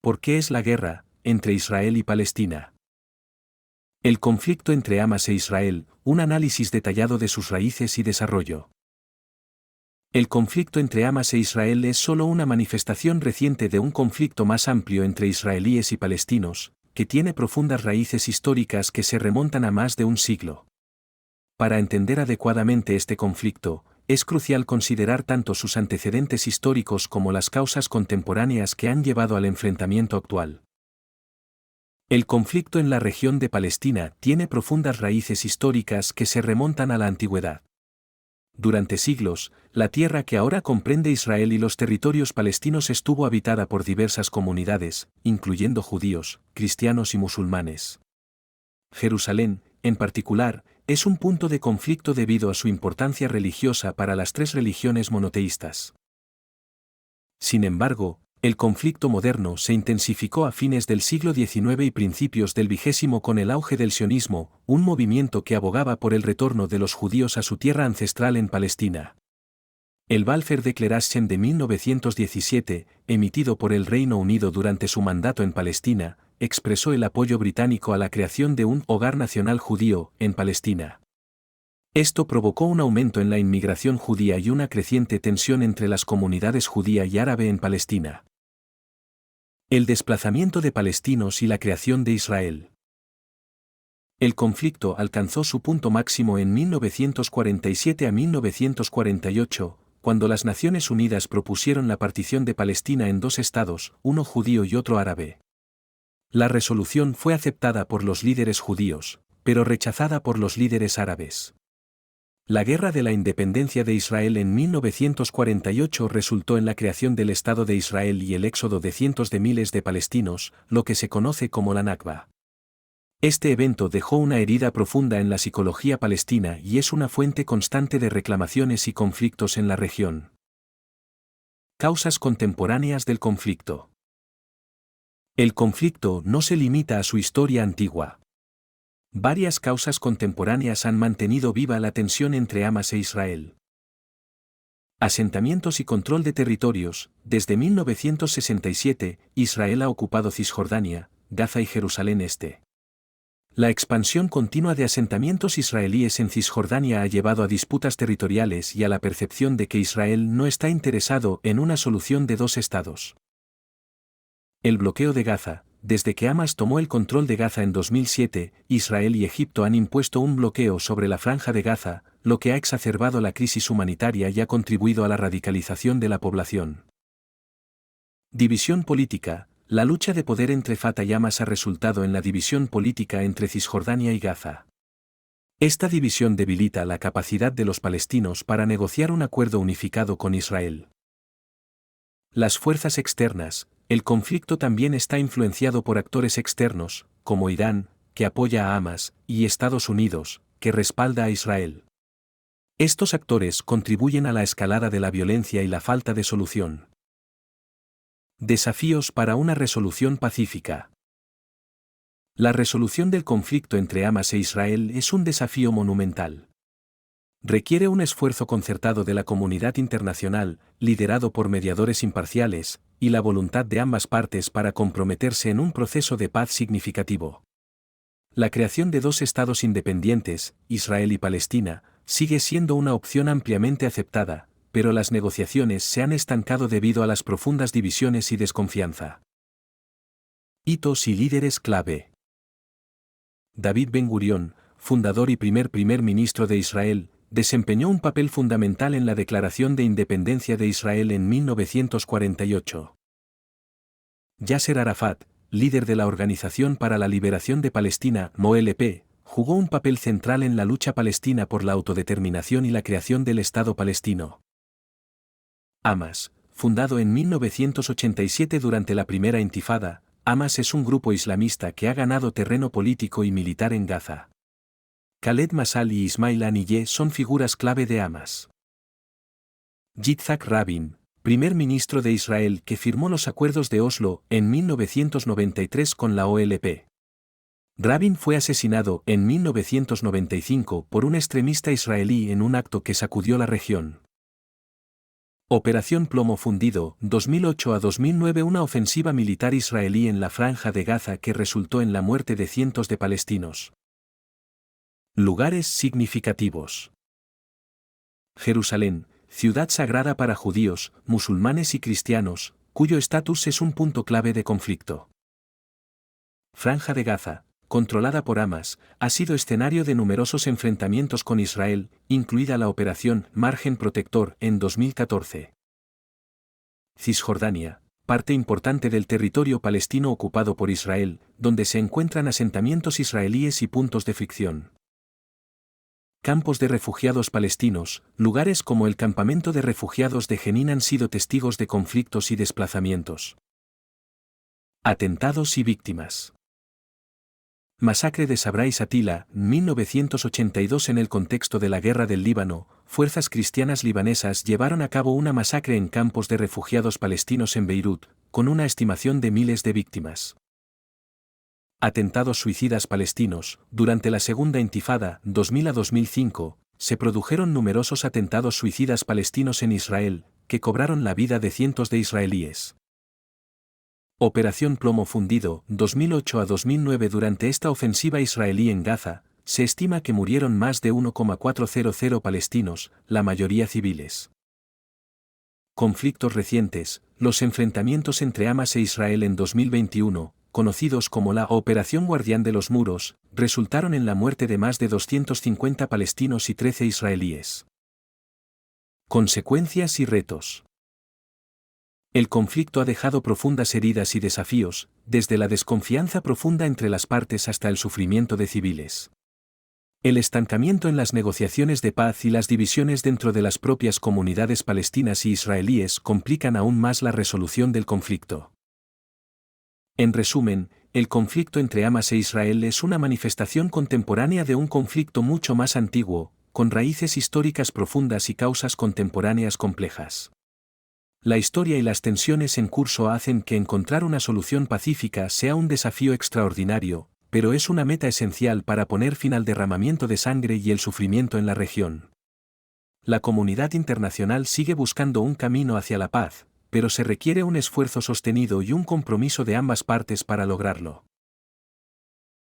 ¿Por qué es la guerra entre Israel y Palestina? El conflicto entre Hamas e Israel, un análisis detallado de sus raíces y desarrollo. El conflicto entre Hamas e Israel es solo una manifestación reciente de un conflicto más amplio entre israelíes y palestinos, que tiene profundas raíces históricas que se remontan a más de un siglo. Para entender adecuadamente este conflicto, es crucial considerar tanto sus antecedentes históricos como las causas contemporáneas que han llevado al enfrentamiento actual. El conflicto en la región de Palestina tiene profundas raíces históricas que se remontan a la antigüedad. Durante siglos, la tierra que ahora comprende Israel y los territorios palestinos estuvo habitada por diversas comunidades, incluyendo judíos, cristianos y musulmanes. Jerusalén, en particular, es un punto de conflicto debido a su importancia religiosa para las tres religiones monoteístas. Sin embargo, el conflicto moderno se intensificó a fines del siglo XIX y principios del XX con el auge del sionismo, un movimiento que abogaba por el retorno de los judíos a su tierra ancestral en Palestina. El Balfour Declaration de 1917, emitido por el Reino Unido durante su mandato en Palestina, expresó el apoyo británico a la creación de un hogar nacional judío en Palestina. Esto provocó un aumento en la inmigración judía y una creciente tensión entre las comunidades judía y árabe en Palestina. El desplazamiento de palestinos y la creación de Israel. El conflicto alcanzó su punto máximo en 1947 a 1948, cuando las Naciones Unidas propusieron la partición de Palestina en dos estados, uno judío y otro árabe. La resolución fue aceptada por los líderes judíos, pero rechazada por los líderes árabes. La Guerra de la Independencia de Israel en 1948 resultó en la creación del Estado de Israel y el éxodo de cientos de miles de palestinos, lo que se conoce como la Nakba. Este evento dejó una herida profunda en la psicología palestina y es una fuente constante de reclamaciones y conflictos en la región. Causas contemporáneas del conflicto. El conflicto no se limita a su historia antigua. Varias causas contemporáneas han mantenido viva la tensión entre Hamas e Israel. Asentamientos y control de territorios. Desde 1967, Israel ha ocupado Cisjordania, Gaza y Jerusalén Este. La expansión continua de asentamientos israelíes en Cisjordania ha llevado a disputas territoriales y a la percepción de que Israel no está interesado en una solución de dos estados. El bloqueo de Gaza. Desde que Hamas tomó el control de Gaza en 2007, Israel y Egipto han impuesto un bloqueo sobre la franja de Gaza, lo que ha exacerbado la crisis humanitaria y ha contribuido a la radicalización de la población. División política. La lucha de poder entre Fatah y Hamas ha resultado en la división política entre Cisjordania y Gaza. Esta división debilita la capacidad de los palestinos para negociar un acuerdo unificado con Israel. Las fuerzas externas. El conflicto también está influenciado por actores externos, como Irán, que apoya a Hamas, y Estados Unidos, que respalda a Israel. Estos actores contribuyen a la escalada de la violencia y la falta de solución. Desafíos para una resolución pacífica. La resolución del conflicto entre Hamas e Israel es un desafío monumental. Requiere un esfuerzo concertado de la comunidad internacional, liderado por mediadores imparciales, y la voluntad de ambas partes para comprometerse en un proceso de paz significativo. La creación de dos estados independientes, Israel y Palestina, sigue siendo una opción ampliamente aceptada, pero las negociaciones se han estancado debido a las profundas divisiones y desconfianza. Hitos y líderes clave. David Ben-Gurión, fundador y primer ministro de Israel, desempeñó un papel fundamental en la Declaración de Independencia de Israel en 1948. Yasser Arafat, líder de la Organización para la Liberación de Palestina, OLP, jugó un papel central en la lucha palestina por la autodeterminación y la creación del Estado palestino. Hamas, fundado en 1987 durante la primera Intifada, Hamas es un grupo islamista que ha ganado terreno político y militar en Gaza. Khaled Masal y Ismail Haniyeh son figuras clave de Hamas. Yitzhak Rabin, primer ministro de Israel que firmó los acuerdos de Oslo en 1993 con la OLP. Rabin fue asesinado en 1995 por un extremista israelí en un acto que sacudió la región. Operación Plomo Fundido, 2008 a 2009. Una ofensiva militar israelí en la Franja de Gaza que resultó en la muerte de cientos de palestinos. Lugares significativos. Jerusalén, ciudad sagrada para judíos, musulmanes y cristianos, cuyo estatus es un punto clave de conflicto. Franja de Gaza, controlada por Hamas, ha sido escenario de numerosos enfrentamientos con Israel, incluida la Operación Margen Protector en 2014. Cisjordania, parte importante del territorio palestino ocupado por Israel, donde se encuentran asentamientos israelíes y puntos de fricción. Campos de refugiados palestinos, lugares como el campamento de refugiados de Jenin han sido testigos de conflictos y desplazamientos. Atentados y víctimas. Masacre de Sabra y Shatila, 1982. En el contexto de la Guerra del Líbano, fuerzas cristianas libanesas llevaron a cabo una masacre en campos de refugiados palestinos en Beirut, con una estimación de miles de víctimas. Atentados suicidas palestinos. Durante la Segunda Intifada, 2000 a 2005, se produjeron numerosos atentados suicidas palestinos en Israel, que cobraron la vida de cientos de israelíes. Operación Plomo Fundido, 2008 a 2009. Durante esta ofensiva israelí en Gaza, se estima que murieron más de 1,400 palestinos, la mayoría civiles. Conflictos recientes. Los enfrentamientos entre Hamas e Israel en 2021, conocidos como la Operación Guardián de los Muros, resultaron en la muerte de más de 250 palestinos y 13 israelíes. Consecuencias y retos. El conflicto ha dejado profundas heridas y desafíos, desde la desconfianza profunda entre las partes hasta el sufrimiento de civiles. El estancamiento en las negociaciones de paz y las divisiones dentro de las propias comunidades palestinas y israelíes complican aún más la resolución del conflicto. En resumen, el conflicto entre Hamas e Israel es una manifestación contemporánea de un conflicto mucho más antiguo, con raíces históricas profundas y causas contemporáneas complejas. La historia y las tensiones en curso hacen que encontrar una solución pacífica sea un desafío extraordinario, pero es una meta esencial para poner fin al derramamiento de sangre y el sufrimiento en la región. La comunidad internacional sigue buscando un camino hacia la paz, pero se requiere un esfuerzo sostenido y un compromiso de ambas partes para lograrlo.